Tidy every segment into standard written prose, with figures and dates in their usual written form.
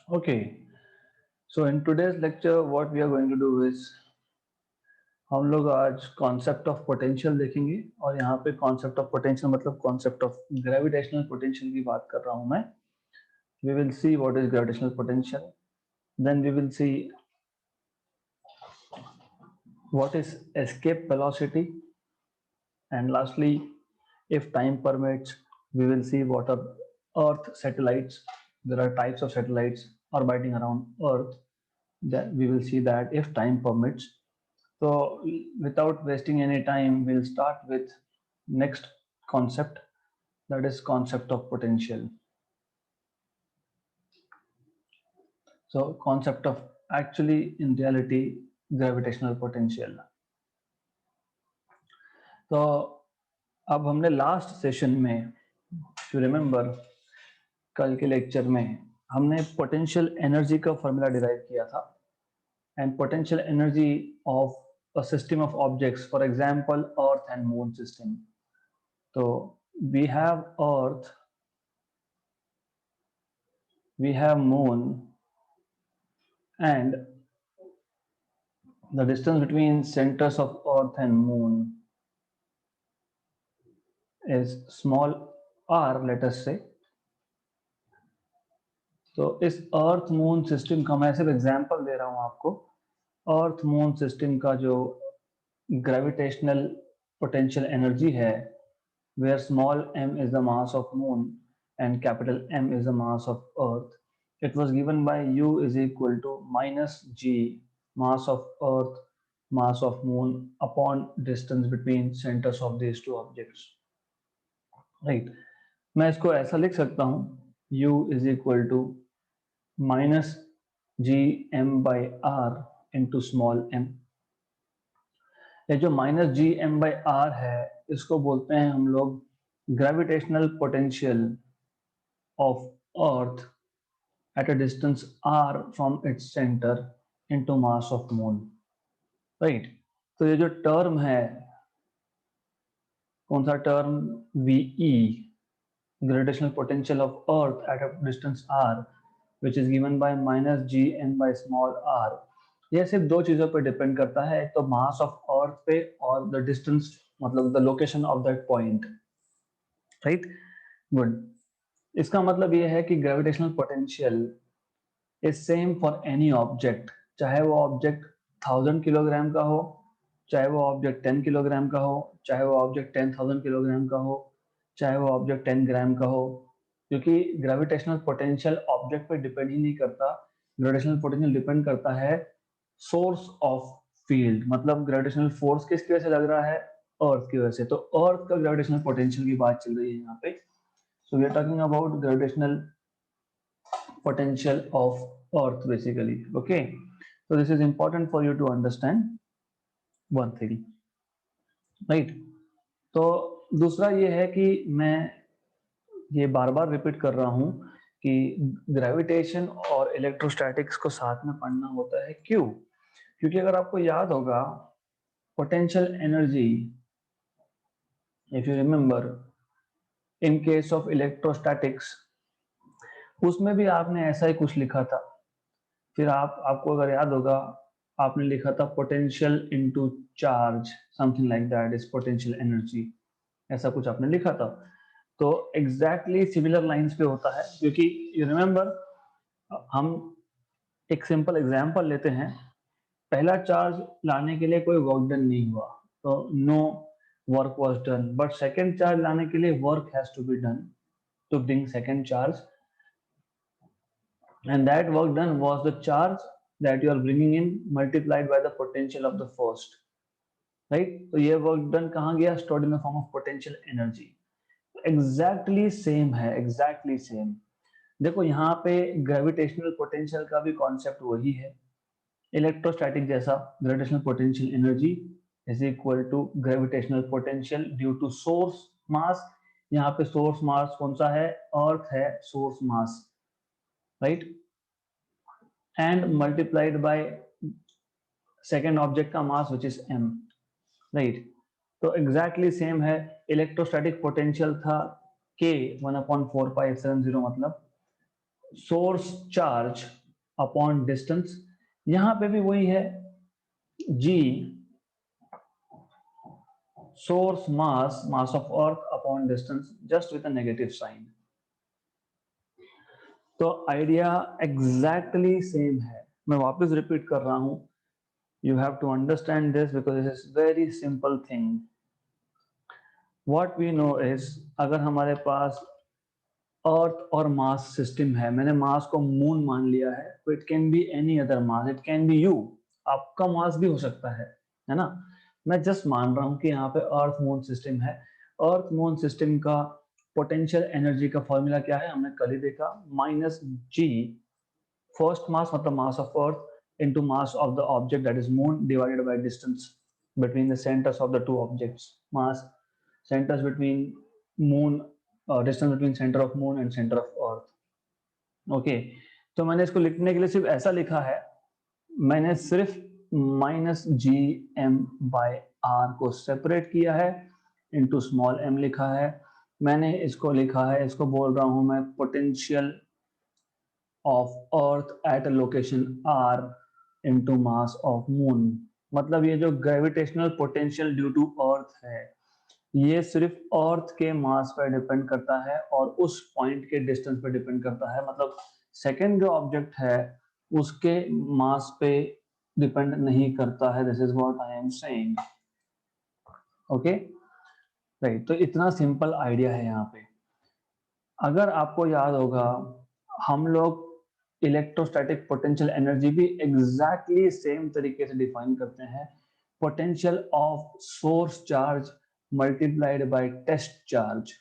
Okay, so in today's lecture, what we are going to do is हम लोग आज concept of potential देखेंगे और यहाँ पे कॉन्सेप्ट ऑफ पोटेंशियल मतलब कॉन्सेप्ट ऑफ ग्रेविटेशनल पोटेंशियल की बात कर रहा हूँ मैं. We will see what is gravitational potential. Then we will see what is escape velocity, and lastly, if time permits, we will see what are Earth satellites. There are types of satellites orbiting around Earth. Then we will see that if time permits. So without wasting any time, we'll start with next concept, that is concept of potential. So concept of actually in reality gravitational potential. तो अब हमने last session में, you remember, कल के lecture में हमने potential energy का formula derive किया था. And potential energy of a system of objects, for example earth and moon system. So we have earth, we have moon, and the distance between centers of earth and moon is small r, let us say. तो इस earth moon system का मैं सिर्फ example दे रहा हूं आपको. Earth moon system का जो ग्रेविटेशनल पोटेंशियल एनर्जी है, where small m is the mass of moon and capital M is the mass of earth, it was given by U is equal to minus G, mass of earth, mass of moon, upon distance between centers of these two objects. Right. मैं इसको ऐसा लिख सकता हूं, U is equal to minus G M by R into small M. ये जो minus G M by R है, इसको बोलते हैं हम लोग gravitational potential of earth at a distance R from its centre into mass of moon. Right. तो ये जो टर्म है, कौन सा term, VE, gravitational potential of earth at a distance R, which is given by minus g m by small r, यह सिर्फ दो चीजों पर डिपेंड करता है, एक तो मास ऑफ अर्थ पे और द डिस्टेंस, मतलब the location of that point. Right. Good. इसका मतलब यह है कि gravitational potential is same for any object, चाहे वो ऑब्जेक्ट 1000 किलोग्राम का हो, चाहे वो ऑब्जेक्ट 10 किलोग्राम का हो, चाहे वो ऑब्जेक्ट 10,000 किलोग्राम का हो, चाहे वो ऑब्जेक्ट 10 ग्राम का हो. क्योंकि ग्रेविटेशनल पोटेंशियल ऑब्जेक्ट पे डिपेंड ही नहीं करता. ग्रेविटेशनल पोटेंशियल डिपेंड करता है सोर्स ऑफ फील्ड, मतलब ग्रेविटेशनल फोर्स किसकी वजह से लग रहा है, अर्थ की वजह से. तो अर्थ का ग्रेविटेशनल पोटेंशियल की बात चल रही है यहाँ पे. So we are talking about gravitational potential of earth basically. Okay, so this is important for you to understand one thing, right? तो दूसरा ये है कि मैं ये बार बार रिपीट कर रहा हूं कि ग्रेविटेशन और इलेक्ट्रोस्टैटिक्स को साथ में पढ़ना होता है. क्यों? क्योंकि अगर आपको याद होगा, potential energy, if you remember, in case of electrostatics, उसमें भी आपने ऐसा ही कुछ लिखा था. फिर आपको अगर याद होगा, आपने लिखा था potential into charge, something like that is potential energy, ऐसा कुछ आपने लिखा था. तो एग्जैक्टली सिमिलर लाइंस पे होता है, क्योंकि यू रिमेंबर, हम एक सिंपल एग्जांपल लेते हैं. पहला चार्ज लाने के लिए कोई वर्क डन नहीं हुआ, तो no work was done. But second charge लाने के लिए work has to be done to bring second charge, and that work done was the charge that you are bringing in multiplied by the potential of the first. Right. तो ये work done कहाँ गया, stored in the form of potential energy. Exactly same है, exactly same. देखो यहाँ पे gravitational potential का भी कॉन्सेप्ट वही है, इलेक्ट्रोस्टैटिक जैसा. Gravitational potential energy is equal to gravitational potential due to source mass. यहाँ पे सोर्स मास कौन सा है, अर्थ है source mass, right, and multiplied by second object का mass which is m. Right. तो एग्जैक्टली सेम है. इलेक्ट्रोस्टैटिक पोटेंशियल था k 1/4πε0, मतलब सोर्स चार्ज अपॉन डिस्टेंस, यहां पे भी वही है, जी source mass of earth upon distance, just with a negative sign. तो आइडिया एग्जैक्टली सेम है, मैं वापस रिपीट कर रहा हूं, you have to understand this because this is very simple thing. What we know is, अगर हमारे पास अर्थ और मास सिस्टम है, मैंने मास को मून मान लिया है, तो it can be any other mass, it can be you, आपका मास भी हो सकता है ना। मैं जस्ट मान रहा हूं कि यहाँ पे अर्थ मून सिस्टम है। अर्थ मून सिस्टम का पोटेंशियल एनर्जी का फॉर्मूला क्या है, हमने कल ही देखा, माइनस जी फर्स्ट मास मतलब mass of earth into mass of the object that is moon divided by distance between the centers of the two objects, mass centers between moon, distance between center of moon and center of earth. Okay, तो मैंने इसको लिखने के लिए सिर्फ ऐसा लिखा है, मैंने सिर्फ minus G M by R को सेपरेट किया है, इनटू स्मॉल एम लिखा है, मैंने इसको लिखा है, इसको बोल रहा हूं मैं potential of earth at a location R into mass of moon. मतलब ये जो gravitational potential due to earth है, ये सिर्फ अर्थ के मास पर डिपेंड करता है और उस पॉइंट के डिस्टेंस पर डिपेंड करता है, मतलब सेकंड जो ऑब्जेक्ट है उसके मास पे डिपेंड नहीं करता है। This is what I am saying. Okay right, तो इतना सिंपल आइडिया है यहाँ पे। अगर आपको याद होगा, हम लोग इलेक्ट्रोस्टैटिक पोटेंशियल एनर्जी भी एग्जैक्टली सेम तरीके से डिफाइन करते हैं, potential of source charge multiplied by test charge.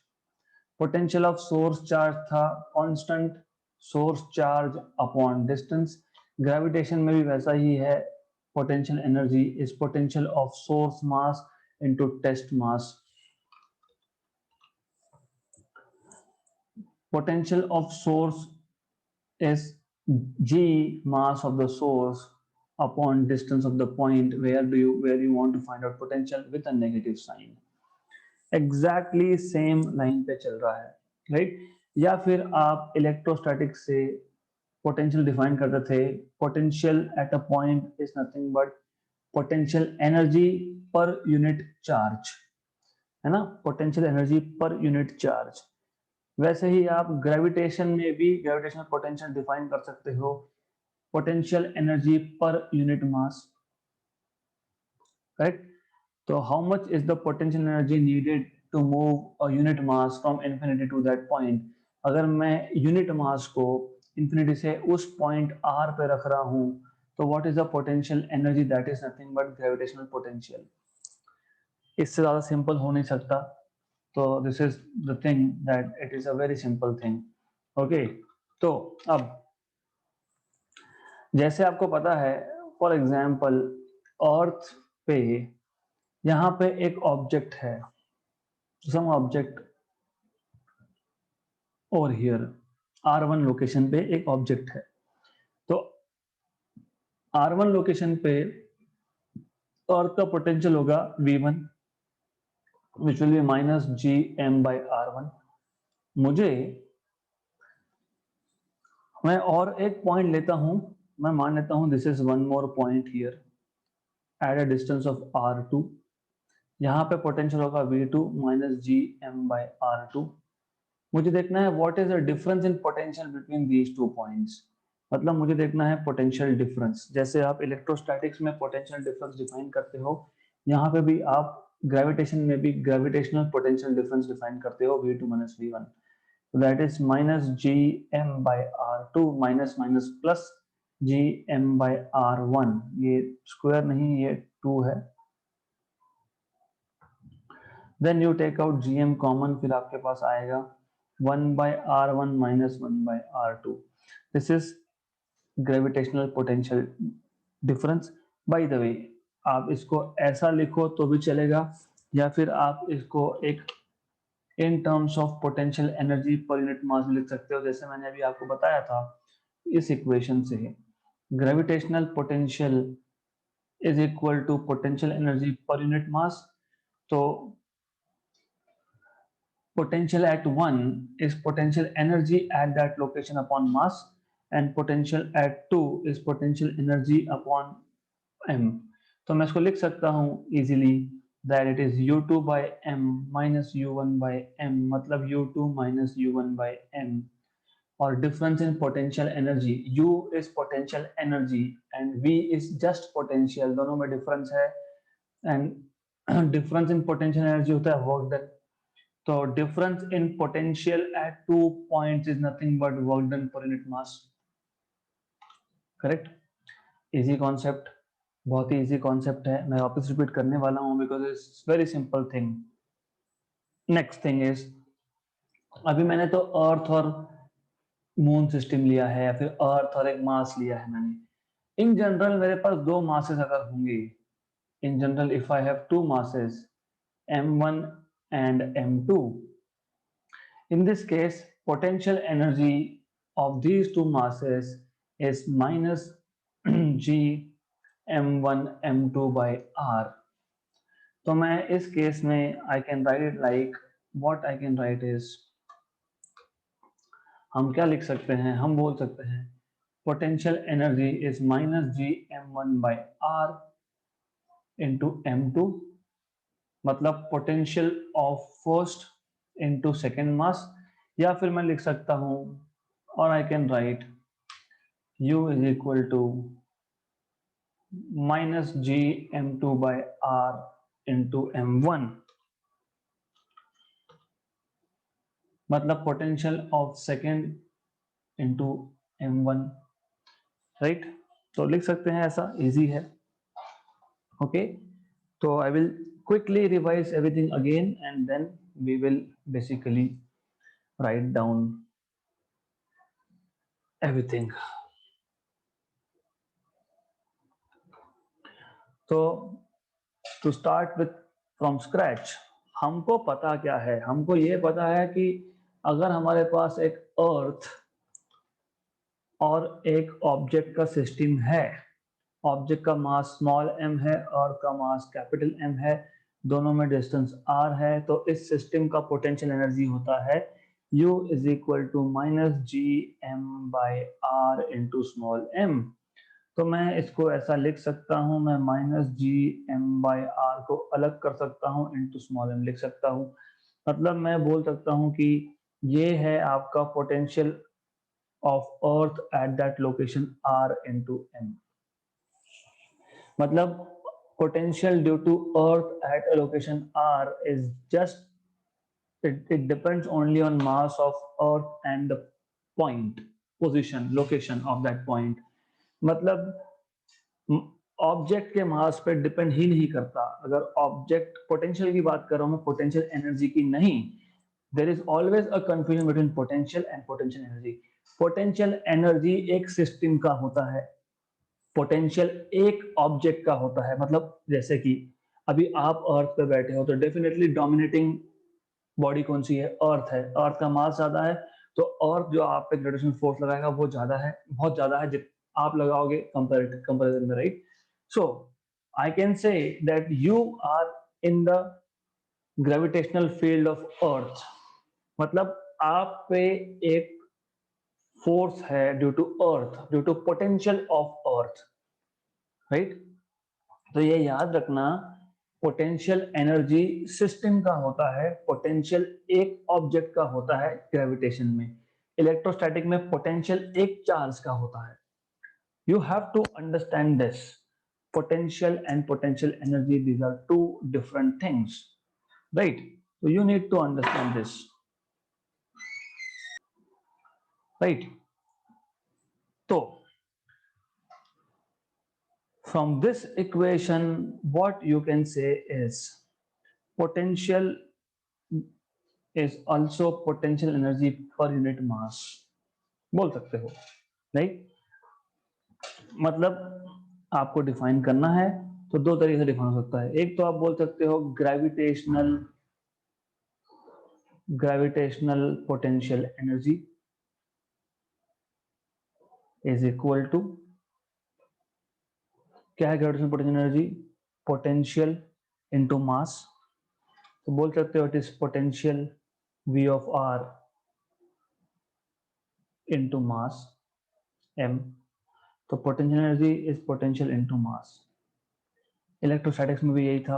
Potential of source charge था constant source charge upon distance, gravitation में भी वैसा ही है, potential energy is potential of source mass into test mass. Potential of source is g mass of the source upon distance of the point where you want to find out potential with a negative sign. Exactly same line पे चल रहा है, right. या फिर आप electrostatic से potential define करते थे, potential at a point is nothing but potential energy per unit charge, है ना, potential energy per unit charge. वैसे ही आप ग्रेविटेशन में भी ग्रेविटेशनल पोटेंशियल डिफाइन कर सकते हो, potential energy per unit mass, correct. तो how much is the potential energy needed to move a unit mass from infinity to that point. अगर मैं यूनिट मास को इंफिनिटी से उस पॉइंट आर पे रख रहा हूं, तो what is the potential energy, that is nothing but gravitational potential. इससे ज्यादा सिंपल हो नहीं सकता। तो this is the thing that it is a very simple thing. Okay, तो अब जैसे आपको पता है, फॉर एग्जाम्पल अर्थ पे यहां पे एक ऑब्जेक्ट है, सम ऑब्जेक्ट और हियर R1 लोकेशन पे एक ऑब्जेक्ट है, तो R1 लोकेशन पे अर्थ का पोटेंशियल होगा V1 which will be minus G M by R1। मुझे, मैं और एक पॉइंट लेता हूं, मैं मान लेता हूं this is one more point here eight a distance of R2। यहाँ पे पोटेंशियल होगा V2 minus G M by R2। मुझे देखना है what is the difference in potential between these two points, मतलब मुझे देखना है पोटेंशियल डिफरेंस। जैसे आप इलेक्ट्रोस्टैटिक्स में पोटेंशियल डिफरेंस डिफाइन करते हो, यहाँ पे भी आप ग्रेविटेशन में भी ग्रेविटेशनल पोटेंशियल डिफरेंस डिफाइन करते हो, V2 minus V1। So that is minus gm by r2 minus minus plus gm by r1, ये स्क्वायर नहीं, ये 2 है। Then you take out gm common, फिर आपके पास आएगा 1 by r1 minus 1 by r2। This is gravitational potential difference। By the way, आप इसको ऐसा लिखो तो भी चलेगा, या फिर आप इसको एक in terms of potential energy per unit मास लिख सकते हो, जैसे मैंने अभी आपको बताया था इस इक्वेशन से, gravitational potential is equal to potential energy per unit mass. तो potential at 1 is potential energy at that location upon mass, and potential at 2 is potential energy upon m. तो मैं इसको लिख सकता हूँ easily that it is u2 by m minus u1 by m, मतलब u2 minus u1 by m. और difference in potential energy, u is potential energy and v is just potential, दोनों में difference है, and difference in potential energy होता है work done. So difference in potential at 2 points is nothing but work done per unit mass. Correct? Easy concept, बहुत ही easy concept है. मैं वापस repeat करने वाला हूँ because it's very simple thing. Next thing is, अभी मैंने तो अर्थ और मून सिस्टम लिया है या फिर अर्थ और एक मास लिया है मैंने. इन जनरल मेरे पास दो मासेस अगर होंगे, in general if I have two masses m1 and m2, in this case potential energy of these two masses is minus g m1 m2 by r. तो मैं इस केस में I can write it like, what I can write is, हम क्या लिख सकते हैं, हम बोल सकते हैं potential energy is minus g m1 by r into m2, मतलब potential of first into second mass. या फिर मैं लिख सकता हूं, और I can write u is equal to minus g m2 by r into m1, मतलब potential of second into m1, right? तो लिख सकते हैं ऐसा, इजी है. ओके, तो I will quickly revise everything again and then we will basically write down everything. तो to start with from scratch, हमको पता क्या है, हमको ये पता है कि अगर हमारे पास एक अर्थ और एक ऑब्जेक्ट का सिस्टम है, ऑब्जेक्ट का मास स्मॉल m है और का मास कैपिटल M है, दोनों में डिस्टेंस r है, तो इस सिस्टम का पोटेंशियल एनर्जी होता है u is equal to minus G M by R into small m. तो मैं इसको ऐसा लिख सकता हूं, मैं minus G M by R को अलग कर सकता हूं, इंटू स्मॉल m लिख सकता हूं. मतलब मैं बोल सकता हूं कि ये है आपका potential of earth at that location r into m. मतलब potential due to earth at a location r is just, it depends only on mass of earth and the point position location of that point. मतलब object के मास पे depend ही नहीं करता. अगर object potential की बात कर रहा हूं मैं, पोटेंशियल एनर्जी की नहीं. There is always a confusion between potential and potential energy. Potential energy एक सिस्टम का होता है, पोटेंशियल एक ऑब्जेक्ट का होता है. मतलब जैसे कि अभी आप अर्थ पे बैठे हो तो डेफिनेटली डोमिनेटिंग बॉडी कौन सी है, अर्थ है. अर्थ का मास ज्यादा है तो अर्थ जो आप पे ग्रेविटेशनल फोर्स लगाएगा वो ज्यादा है, बहुत ज्यादा है जित आप लगाओगे कंपैरिजन में, right? So I can say that you are in the gravitational field of earth. मतलब आप पे एक फोर्स है due to earth, due to potential of earth, right? तो ये याद रखना, पोटेंशियल एनर्जी सिस्टम का होता है, पोटेंशियल एक ऑब्जेक्ट का होता है ग्रेविटेशन में. इलेक्ट्रोस्टैटिक में पोटेंशियल एक चार्ज का होता है. You have to understand this. Potential and potential energy, these are two different things, right? So you need to understand this, right? So from this equation what you can say is potential is also potential energy per unit mass, बोल सकते हो, right? मतलब आपको define करना है तो दो तरीके से डिफाइन हो सकता है. एक तो आप बोल सकते हो gravitational potential energy is equal to, क्या है gravitational potential energy? Potential into mass. तो बोल सकते हो it is potential V of r into mass m, तो potential energy is potential into mass. Electrostatics में भी यही था,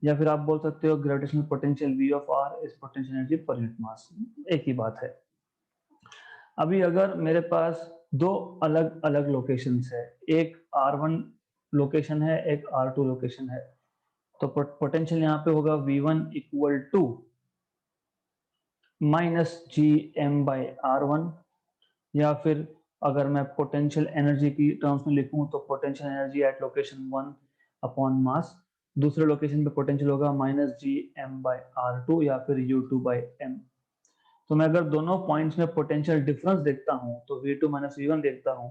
या फिर आप बोल सकते हो gravitational potential V of r is potential energy per unit मास, एक ही बात है। अभी अगर मेरे पास दो अलग अलग लोकेशंस है, एक r1 लोकेशन है, एक r2 लोकेशन है, तो पोटेंशियल यहाँ पे होगा V1 equal to minus G M by r1, या फिर अगर मैं पोटेंशियल एनर्जी की टर्म्स में लिखूं तो potential energy eight location 1 upon mass, दूसरे लोकेशन पे पोटेंशियल होगा minus G M by r2 या फिर u2 बाई m। तो मैं अगर दोनों पॉइंट्स में पोटेंशियल डिफरेंस देखता हूं तो v2 माइनस v1 देखता हूं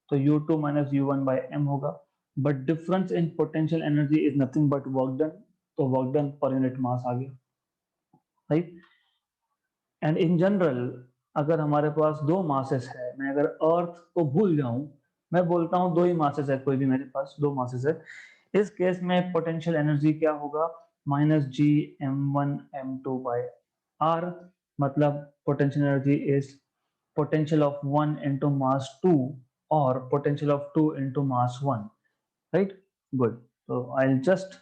तो u2 minus u1 by m होगा, but difference in potential energy is nothing but work done, तो work done per unit mass आ गया, राइट। एंड इन जनरल अगर हमारे पास दो मासेस है, मैं अगर अर्थ को भूल जाऊं, मैं बोलता हूं दो ही मासेस है, कोई भी मेरे पास दो मासेस है, इस केस में पोटेंशियल एनर्जी क्या होगा, minus g m1 m2 by r, मतलब potential energy is potential of 1 into mass 2 or potential of 2 into mass 1, right? Good. So I'll just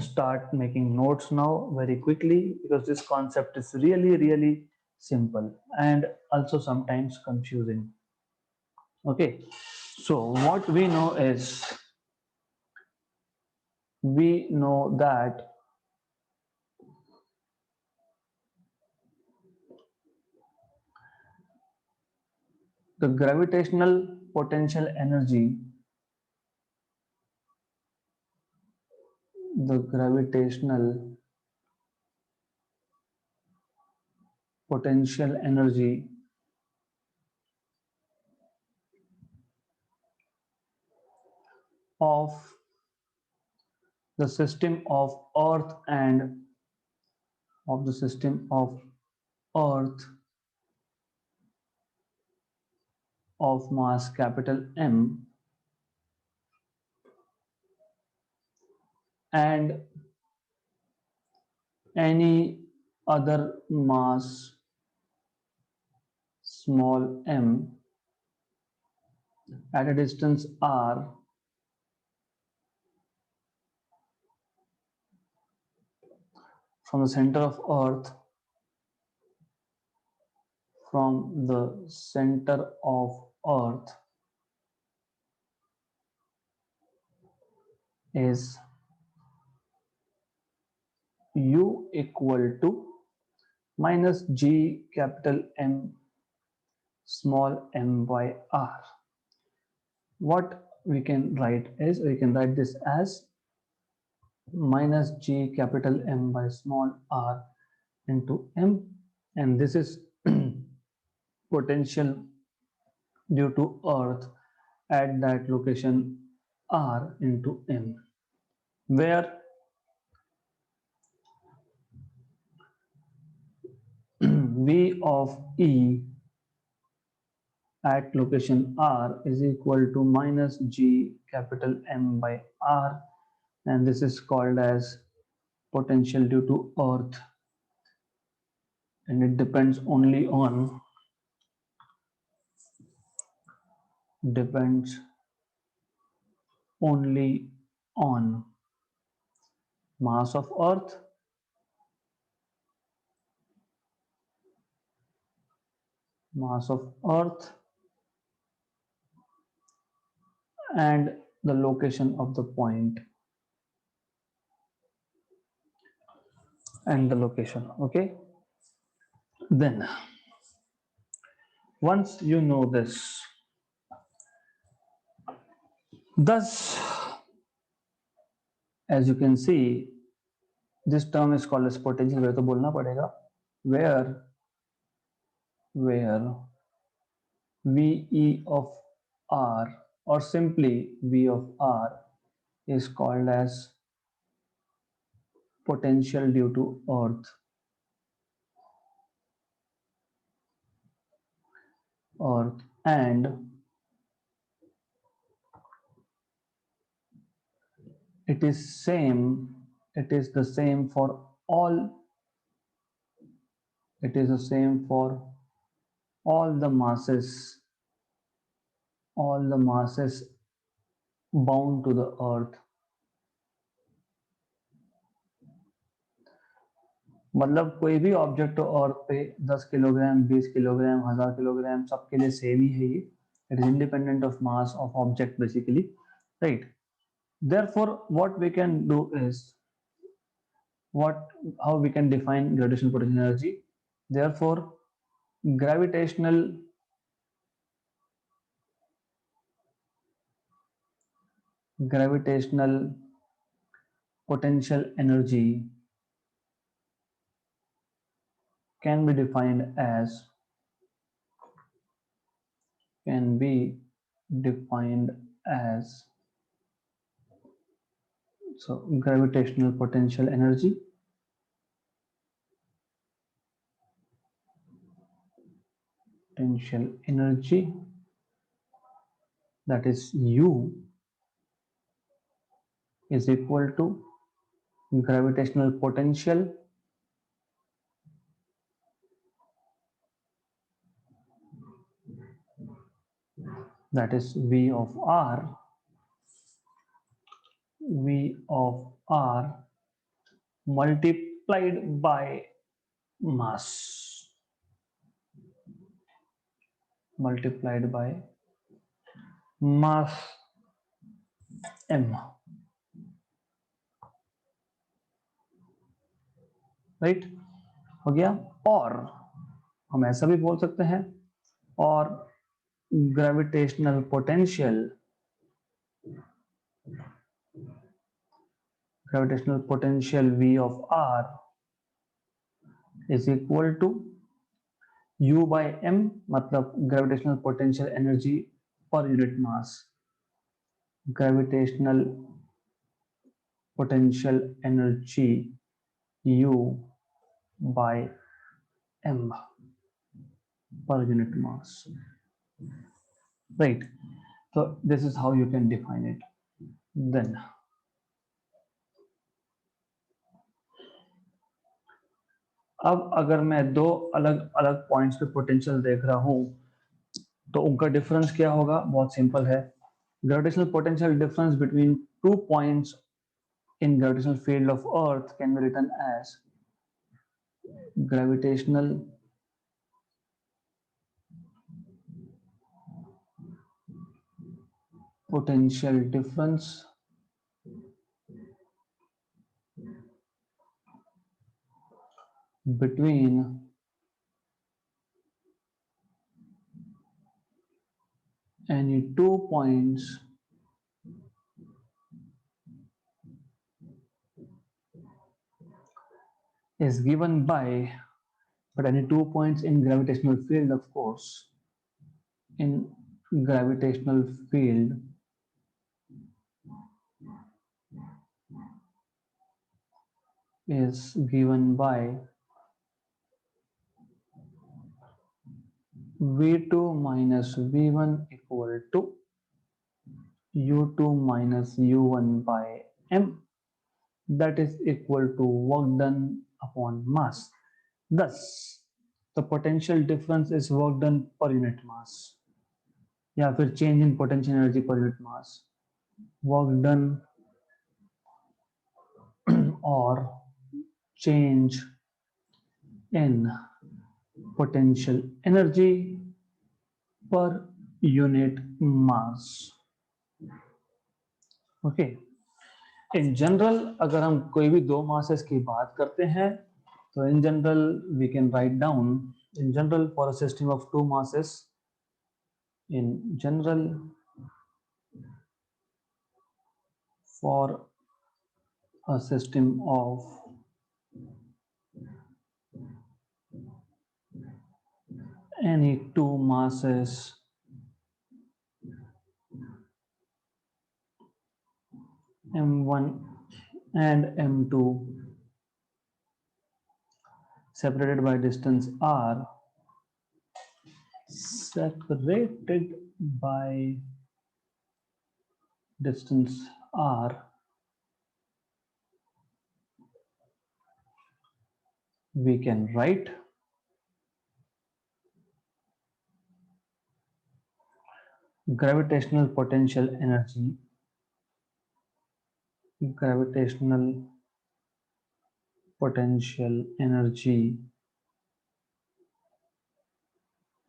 start making notes now very quickly because this concept is really simple and also sometimes confusing. Okay, so what we know is, we know that the gravitational potential energy, the gravitational potential energy of the system of earth and of the system of earth of mass capital M and any other mass small m at a distance r from the center of earth, from the center of earth is u equal to minus g capital M small m by r. What we can write is, we can write this as minus g capital M by small r into m, and this is potential due to earth at that location r into m, where v of e at location r is equal to minus g capital M by r, and this is called as potential due to earth, and it depends only on depends only on mass of earth, mass of earth and the location of the point and the location. Okay, then once you know this, thus as you can see, this term is called as potential, where तो बोलना पड़ेगा, where VE of R, or simply V of R, is called as potential due to earth, and it is the same for all It is the same for all the masses, all the masses bound to the earth. मतलब कोई भी object अर्थ पे 10 kilogram, 20 kilogram, 1000 kilogram सबके लिए same ही है ये. It is independent of mass of object basically, right. Therefore, what we can do is what how we can define gravitational potential energy. Therefore, gravitational gravitational potential energy can be defined as can be defined as so gravitational potential energy, that is U is equal to gravitational potential that is V of R multiplied by mass multiplied by mass m, right. हो गया. और हम ऐसा भी बोल सकते हैं और gravitational potential V of R is equal to U by m, मतलब gravitational potential energy per unit mass. Gravitational potential energy U by m per unit mass, right. So this is how you can define it. Then अब अगर मैं दो अलग अलग points पे potential देख रहा हूं तो उनका डिफरेंस क्या होगा. बहुत सिंपल है. Gravitational potential difference between two points in gravitational field of earth can be written as gravitational potential difference between any two points is given by, but any 2 points in gravitational field, of course, in gravitational field is given by V2 minus V1 equal to U2 minus U1 by M, that is equal to work done upon mass. Thus, the potential difference is work done per unit mass, या फिर change in potential energy per unit mass. Work done or change in potential energy per unit mass. Okay. In general, अगर हम कोई भी दो masses की बात करते हैं तो in general we can write down in general for a system of two masses, in general for a system of any two masses m1 and m2 separated by distance r, separated by distance r, we can write gravitational potential energy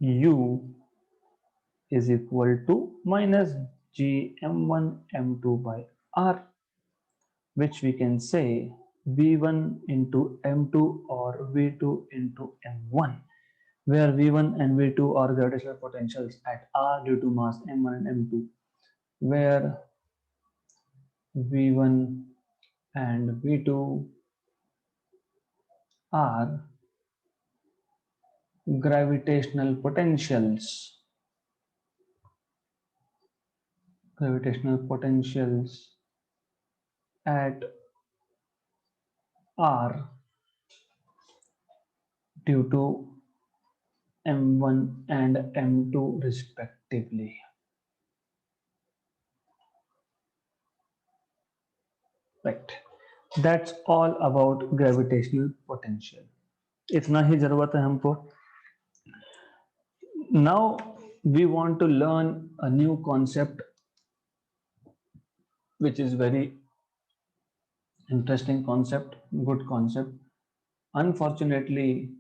U is equal to minus g m1 m2 by r, which we can say v1 into m2 or v2 into m1, where v1 and v2 are gravitational potentials at r due to mass m1 and m2, where v1 and v2 are gravitational potentials at r due to m1 and m2 respectively. Right. That's all about gravitational potential. इतना ही जरूरत है हमको. Now we want to learn a new concept which is very interesting concept, good concept. Unfortunately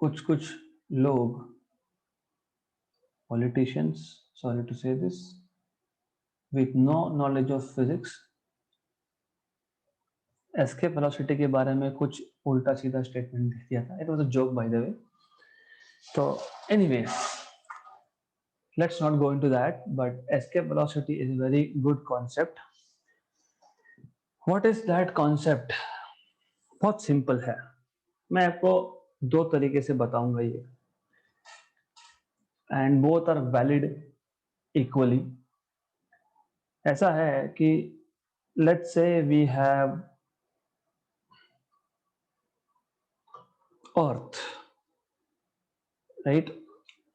कुछ लोग, politicians, sorry to say this, with no knowledge of physics, escape velocity के बारे में कुछ उल्टा सीधा स्टेटमेंट दे दिया था. It was a joke by the way. So anyways, let's not go into that, but escape velocity is a very good concept. What is that concept? बहुत simple है. मैं आपको दो तरीके से बताऊंगा ये, and both are valid equally. ऐसा है कि let's say we have Earth, right?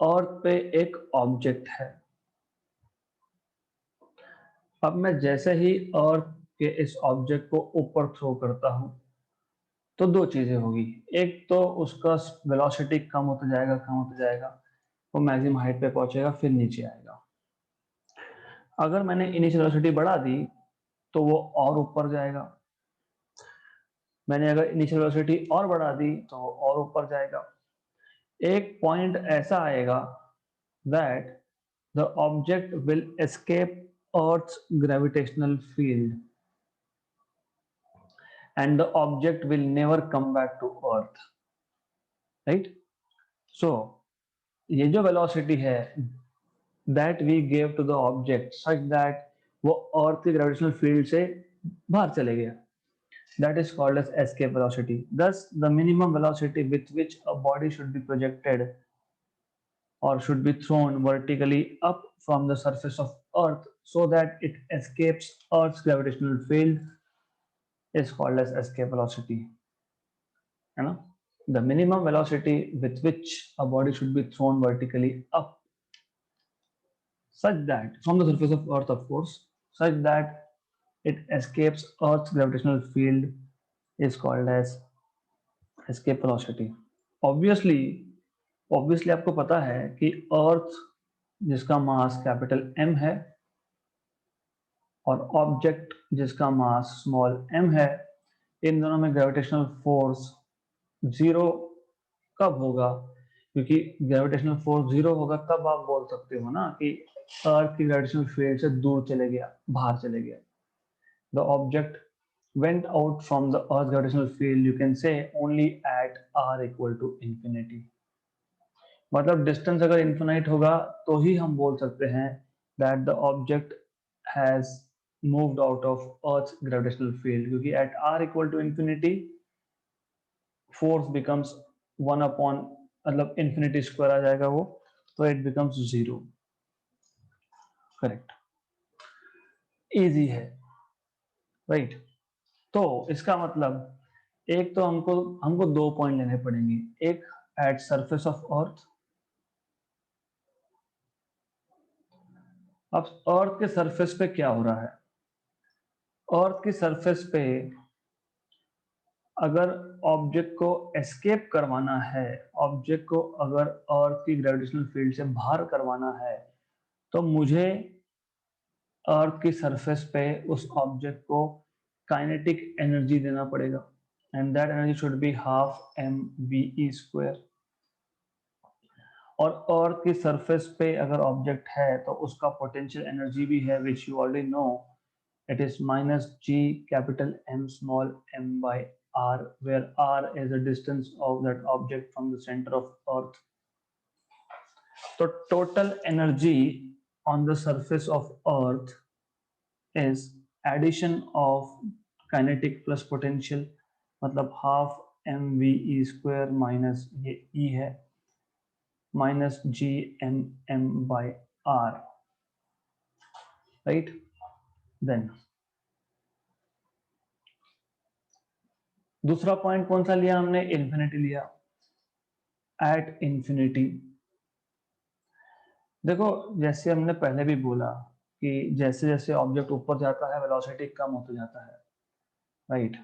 अर्थ पे एक ऑब्जेक्ट है. अब मैं जैसे ही अर्थ के इस ऑब्जेक्ट को ऊपर थ्रो करता हूं तो दो चीजें होगी. एक तो उसका वेलोसिटी कम होता जाएगा, वो मैक्सिमम हाइट पे पहुंचेगा, फिर नीचे आएगा. अगर मैंने इनिशियल वेलोसिटी बढ़ा दी तो वो और ऊपर जाएगा. मैंने अगर इनिशियल वेलोसिटी और बढ़ा दी तो वो और ऊपर जाएगा. एक पॉइंट ऐसा आएगा that the object will escape Earth's gravitational field and the object will never come back to Earth, right? So ये जो velocity है that we gave to the object such that वो Earth के gravitational field से बाहर चले गया, that is called as escape velocity. Thus the minimum velocity with which a body should be projected or should be thrown vertically up from the surface of Earth so that it escapes Earth's gravitational field is called as escape velocity. You know, the minimum velocity with which a body should be thrown vertically up, such that from the surface of Earth, of course, such that it escapes Earth's gravitational field is called as escape velocity. Obviously आपको पता है कि अर्थ जिसका mass capital M है और object जिसका mass small m है, इन दोनों में ग्रेविटेशनल फोर्स जीरो कब होगा? क्योंकि ग्रेविटेशनल फोर्स जीरो होगा तब आप बोल सकते हो ना कि अर्थ की ग्रेविटेशनल फील्ड से दूर चले गया, बाहर चले गया. The object went out from the earth's gravitational field, you can say only at r equal to infinity. मतलब डिस्टेंस अगर इन्फिनाइट होगा तो ही हम बोल सकते हैं that the object has moved out of earth's gravitational field, क्योंकि at r equal to infinity force becomes 1 upon, मतलब infinity square आ जाएगा वो, तो it becomes 0. करेक्ट, इजी है, राइट? तो इसका मतलब एक तो हमको दो पॉइंट लेने पड़ेंगे. एक एट सरफेस ऑफ अर्थ. अब अर्थ के सरफेस पे क्या हो रहा है? अर्थ की सरफेस पे अगर ऑब्जेक्ट को एस्केप करवाना है, ऑब्जेक्ट को अगर अर्थ की ग्रेविटेशनल फील्ड से बाहर करवाना है, तो मुझे अर्थ की सरफेस पे उस ऑब्जेक्ट को काइनेटिक एनर्जी देना पड़ेगा, and that energy should be half m v e square. और अर्थ की सरफेस पे अगर ऑब्जेक्ट है तो उसका पोटेंशियल एनर्जी भी है, which you already know, it is minus g capital M small m by r, where r is the distance of that object from the center of earth. So total energy on the surface of earth is addition of kinetic plus potential, मतलब half mve square minus ये e है minus g m by r, right? Then दूसरा point कौन सा लिया हमने? Infinity लिया। At infinity, देखो जैसे हमने पहले भी बोला कि जैसे जैसे ऑब्जेक्ट ऊपर जाता है वेलोसिटी कम होता जाता है, राइट?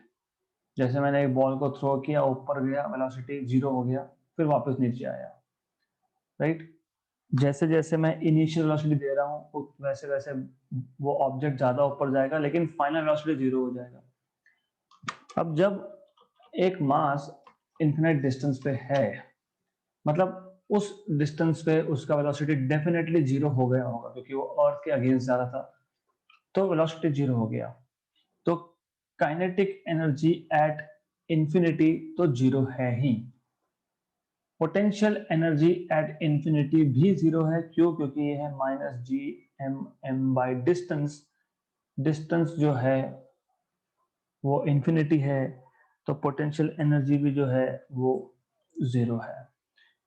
जैसे मैंने एक बॉल को थ्रो किया, ऊपर गया, वेलोसिटी 0 हो गया, फिर वापस नीचे आया, राइट? जैसे जैसे मैं इनिशियल वेलोसिटी दे रहा हूँ वैसे वैसे वो ऑब्जेक्ट ज्यादा ऊपर जाएगा, लेकिन फाइनल वेलोसिटी 0 हो जाएगा। अब जब एक मास इन्फिनिट डिस्टेंस पे है, मतलब उस डिस्टेंस पे उसका वेलोसिटी डेफिनेटली 0 हो गया होगा, क्योंकि वो अर्थ के अगेंस्ट जा रहा था, तो वेलोसिटी 0 हो गया। तो काइनेटिक एनर्जी एट इंफिनिटी तो 0 है ही, पोटेंशियल एनर्जी एट इंफिनिटी भी 0 है। क्यों? क्योंकि ये है minus G M by distance, distance जो है वो इंफिनिटी है, तो पोटेंशियल एनर्जी भी जो है वो 0 है।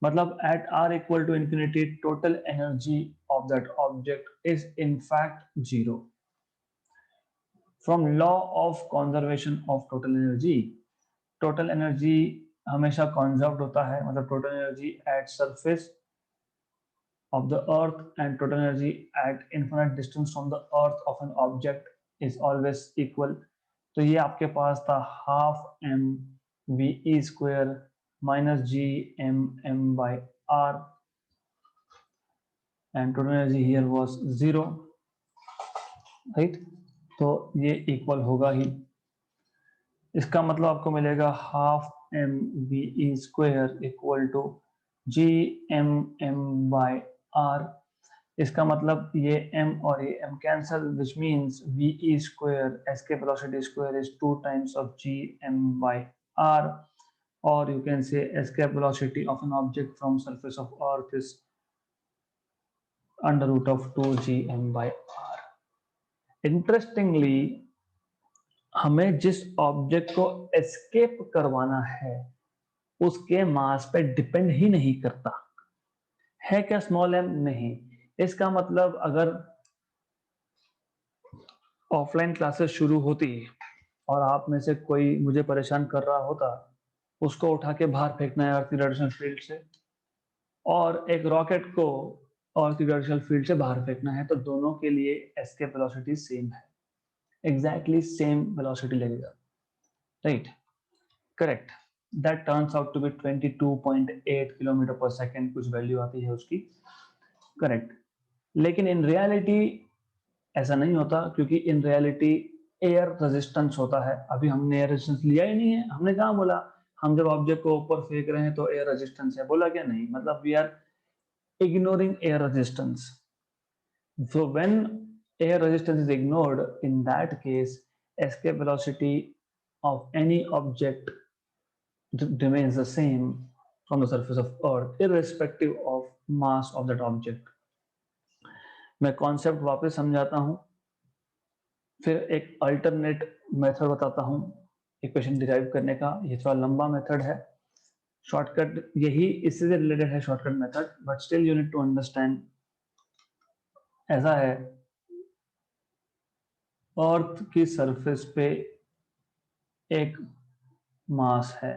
मतलब at r equal to infinity, total energy of that object is in fact 0. From law of conservation of total energy हमेशा conserved होता है, मतलब total energy at surface of the earth and total energy at infinite distance from the earth of an object is always equal. तो ये आपके पास था half m v e square minus ji m by r, and total energy here was 0, right? तो ये equal होगा ही, इसका मतलब आपको मिलेगा half m v e square equal to g M by r. इसका मतलब ये m और ये m cancel, which means v e square escape velocity square is 2 times of g m by r, or you can say escape velocity of an object from surface of earth is under root of 2 g m by r. Interestingly हमें जिस object को escape करवाना है उसके मास पे depend ही नहीं करता है। क्या स्मॉल एम? नहीं। इसका मतलब अगर ऑफलाइन क्लासेस शुरू होती और आप में से कोई मुझे परेशान कर रहा होता, उसको उठा के बाहर फेंकना है अर्थ की ग्रेविटेशनल फील्ड से, और एक रॉकेट को अर्थ की ग्रेविटेशनल फील्ड से बाहर फेंकना है, तो दोनों के लिए एस्केप वेलोसिटी सेम है, एग्जैक्टली सेम वेलोसिटी लगेगा, right? Correct. That turns out to be 22.8 kilometre per second, कुछ वैल्यू आती है उसकी, करेक्ट। लेकिन इन रियलिटी ऐसा नहीं होता, क्योंकि इन रियलिटी एयर रेजिस्टेंस होता है। अभी हमने एयर रेजिस्टेंस लिया ही नहीं है, हमने कहा बोला हम जब ऑब्जेक्ट को ऊपर फेंक रहे हैं तो एयर रेजिस्टेंस है, बोला क्या? नहीं, मतलब we are ignoring air resistance. So when air resistance is ignored, in that case escape velocity of any object remains the same from the surface of earth irrespective of mass of that object. मैं concept वापस समझाता हूं, फिर एक alternate method बताता हूं equation derive करने का। ये थोड़ा लंबा मेथड है, शॉर्टकट यही इससे रिलेटेड है shortcut method, but still you need to understand. ऐसा है, अर्थ की सरफेस पे एक मास है,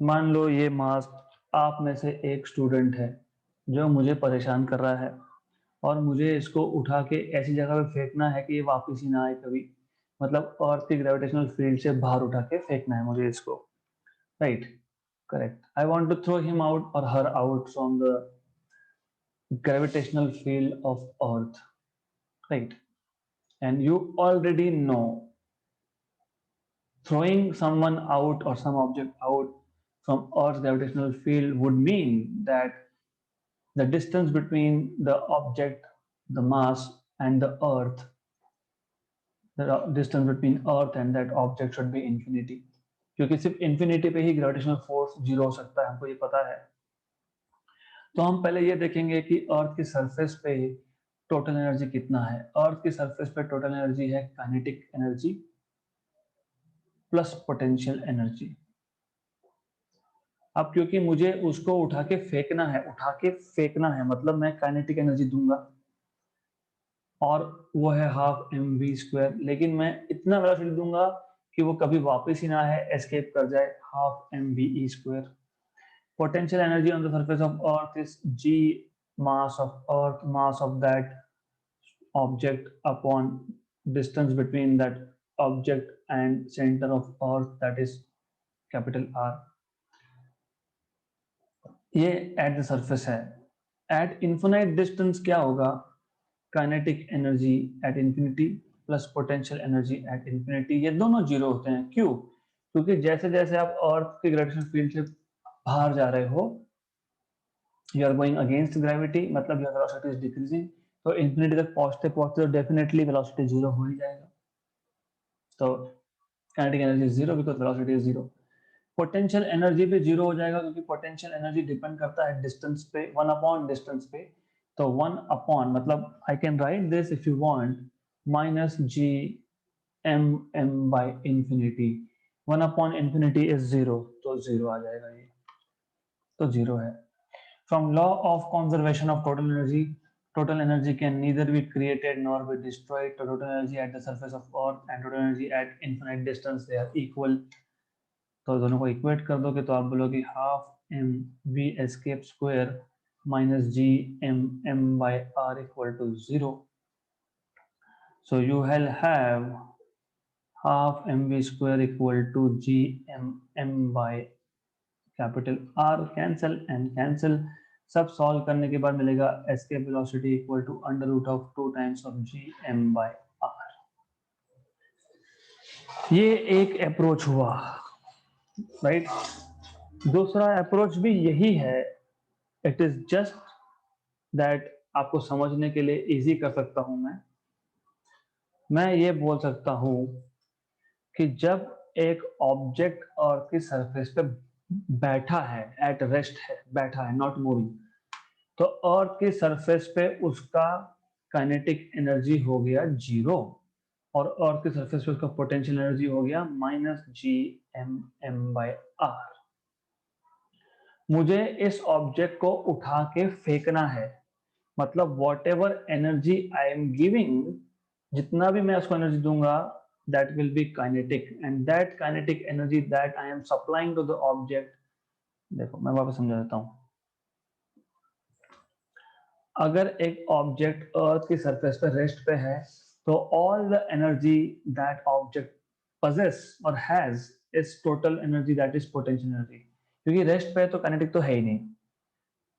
मान लो ये मास आप में से एक स्टूडेंट है जो मुझे परेशान कर रहा है, और मुझे इसको उठा के ऐसी जगह पे फेंकना है कि ये वापस ही ना आए कभी, मतलब अर्थ की ग्रेविटेशनल फील्ड से बाहर उठा के फेंकना है मुझे इसको, right? Correct. I want to throw him out और her out from the gravitational field of earth, right? And you already know throwing someone out or some object out from earth's gravitational field would mean that the distance between the object, the mass, and the earth, the distance between earth and that object should be infinity, क्योंकि सिर्फ infinity पे ही gravitational force zero हो सकता है, हमको ये पता है। तो हम पहले ये देखेंगे कि अर्थ की सरफेस पे टोटल एनर्जी कितना है। अर्थ की सरफेस पे टोटल एनर्जी है kinetic energy plus potential energy. अब क्योंकि मुझे उसको उठा के फेंकना है मतलब मैं काइनेटिक एनर्जी दूंगा और वो है हाफ एम वी स्क्वायर, लेकिन मैं इतना वेलोसिटी दूंगा कि वो कभी वापस ही ना है, एस्केप कर जाए, half m v e square. Potential energy on the surface of earth is g mass of earth, mass of that object upon distance between that object and center of earth, that is capital R। ये at the surface है। at infinite distance क्या होगा? kinetic energy at infinity plus potential energy at infinity, ये दोनों zero होते हैं। क्यों? क्योंकि जैसे जैसे आप अर्थ के ग्रेविटेशनल फील्ड से बाहर जा रहे हो, you are going against gravity, मतलब your velocity is decreasing, तो infinity तक पहुंचते पहुंचते तो डेफिनेटली वेलोसिटी जीरो हो ही जाएगा। तो kinetic energy zero because velocity is zero. Potential energy भी जीरो हो जाएगा क्योंकि पोटेंशियल एनर्जी डिपेंड करता है डिस्टेंस पे, वन अपॉन डिस्टेंस पे। तो वन अपॉन मतलब I can write this if you want minus ji m m by infinity. One upon infinity is zero, तो जीरो आ जाएगा ये, तो जीरो है। From law of conservation of total energy can neither be created nor be destroyed. The total energy at the surface of Earth and total energy at infinite distance, they are equal. तो दोनों को equate कर दोगे तो आप बोलोगे half m v escape square minus ji m m by r equal to zero. So you will have half mv square equal to g m m by capital r. Cancel and cancel, सब solve करने के बाद मिलेगा escape velocity equal to under root of 2 times of g M by r. ये एक approach हुआ, right? दूसरा approach भी यही है, इट इज जस्ट दैट आपको समझने के लिए इजी कर सकता हूं मैं ये बोल सकता हूं कि जब एक ऑब्जेक्ट अर्थ की सरफेस पे बैठा है, एट रेस्ट है, बैठा है, नॉट मूविंग, तो अर्थ की सरफेस पे उसका काइनेटिक एनर्जी हो गया जीरो और अर्थ की सरफेस पे उसका पोटेंशियल एनर्जी हो गया minus ji m m by r. मुझे इस ऑब्जेक्ट को उठा के फेंकना है, मतलब whatever energy I am giving, जितना भी मैं उसको एनर्जी दूंगा, that will be kinetic, and that kinetic energy that I am supplying to the object, देखो मैं वापस समझा देता हूं। अगर एक ऑब्जेक्ट अर्थ की सरफेस पे रेस्ट पे है तो all the energy that object possess और has is total energy, that is potential energy, क्योंकि रेस्ट पे है तो काइनेटिक तो है ही नहीं।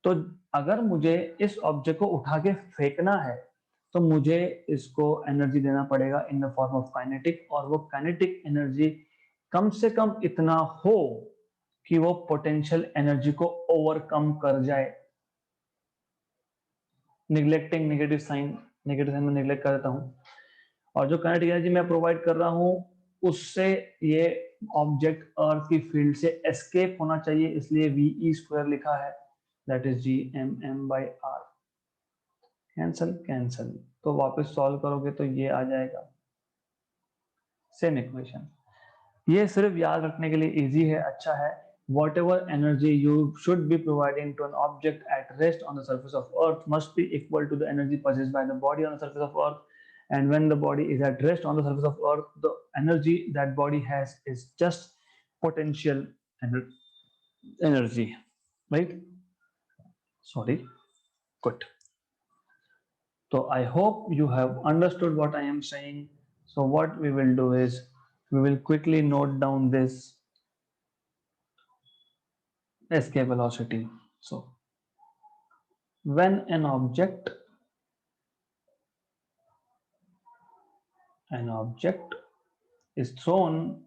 तो अगर मुझे इस ऑब्जेक्ट को उठा के फेंकना है तो मुझे इसको एनर्जी देना पड़ेगा in the form of kinetic, और वो काइनेटिक एनर्जी कम से कम इतना हो कि वो पोटेंशियल एनर्जी को ओवरकम कर जाए। निग्लेक्टिंग नेगेटिव साइन में निग्लेक्ट कर देता हूं, और जो काइनेटिक एनर्जी मैं प्रोवाइड कर रहा हूं उससे ये ऑब्जेक्ट अर्थ की फील्ड से एस्केप होना चाहिए, इसलिए वी स्क्वायर लिखा है, that is g m m by r. Cancel cancel, तो वापस सॉल्व करोगे तो ये आ जाएगा सेम इक्वेशन। ये सिर्फ याद रखने के लिए इजी है, अच्छा है। whatever energy you should be providing to an object at rest on the surface of earth must be equal to the energy possessed by the body on the surface of earth, and when the body is at rest on the surface of earth, the energy that body has is just potential energy, right? Sorry, good. So I hope you have understood what I am saying. So what we will do is we will quickly note down this escape velocity. So when an object is thrown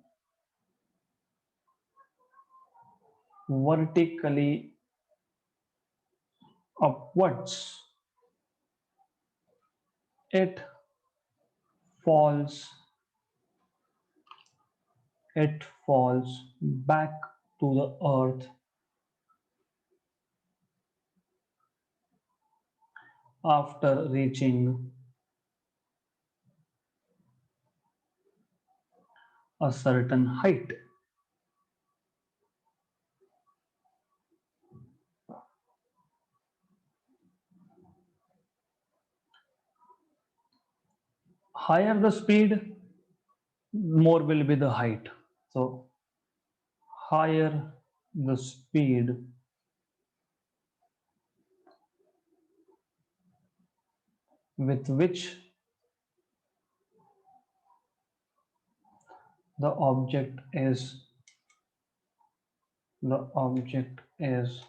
vertically upwards, it falls it falls back to the earth after reaching a certain height. Higher the speed, more will be the height. So higher the speed with which the object is the object is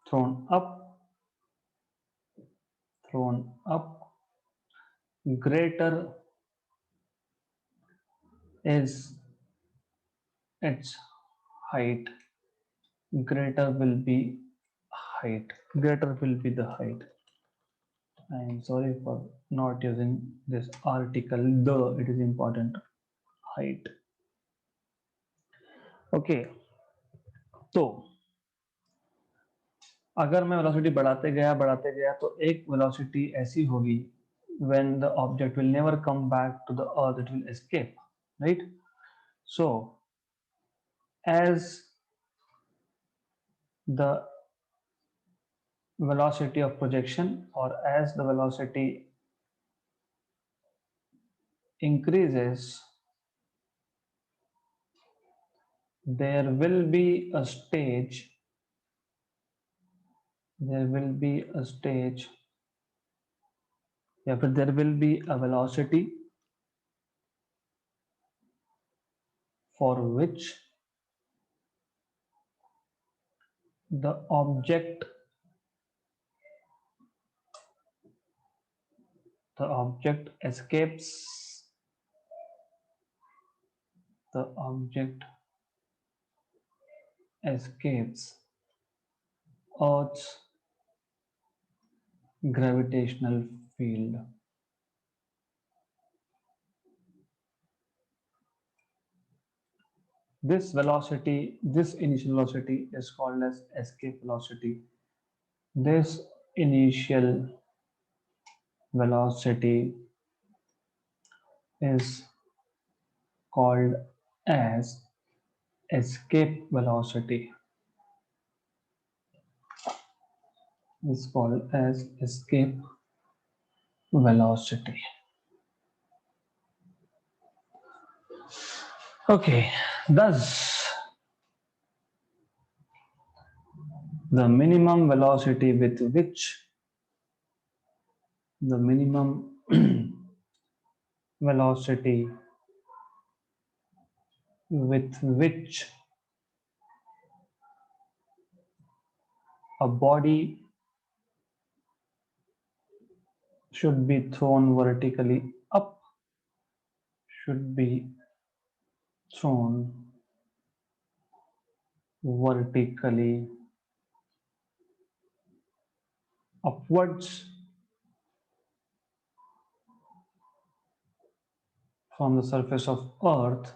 thrown up thrown up, greater is its height. Greater will be the height. I am sorry for not using this article the, it is important. Height. Okay, तो अगर मैं velocity बढ़ाते गया तो एक velocity ऐसी होगी when the object will never come back to the earth, it will escape, right? So as the velocity of projection, or as the velocity increases, there will be a stage there will be a stage yeah, but there will be a velocity for which the object escapes the object escapes Earth's gravitational field. This initial velocity is called as escape velocity. This initial velocity is called as escape velocity. Is called as escape velocity. Okay, thus the minimum velocity with which the minimum velocity with which a body should be thrown vertically up should be thrown vertically upwards from the surface of earth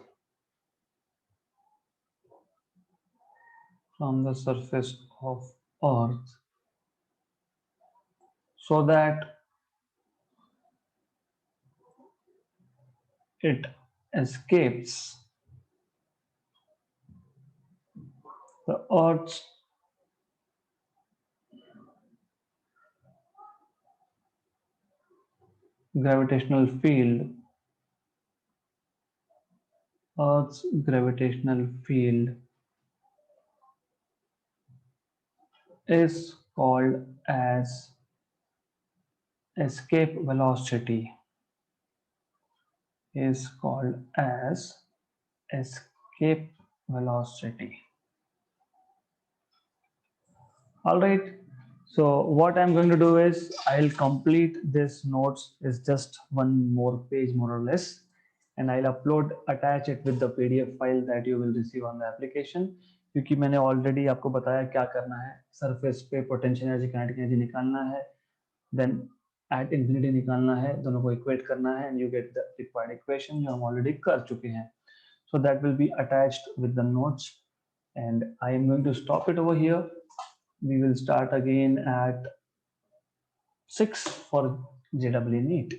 so that it escapes the earth's gravitational field. Earth's gravitational field is called as escape velocity. is called as escape velocity. All right. So what I'm going to do is I'll complete this notes is just one more page more or less, and I'll attach it with the PDF file that you will receive on the application. क्योंकि मैंने already आपको बताया क्या करना है, surface पे potential energy kinetic energy निकालना है, then at infinity निकालना है, दोनों को equate करना है, and you get the required equation जो हम already कर चुके हैं. So that will be attached with the notes, and I am going to stop it over here. We will start again at 6 for JEE NEET.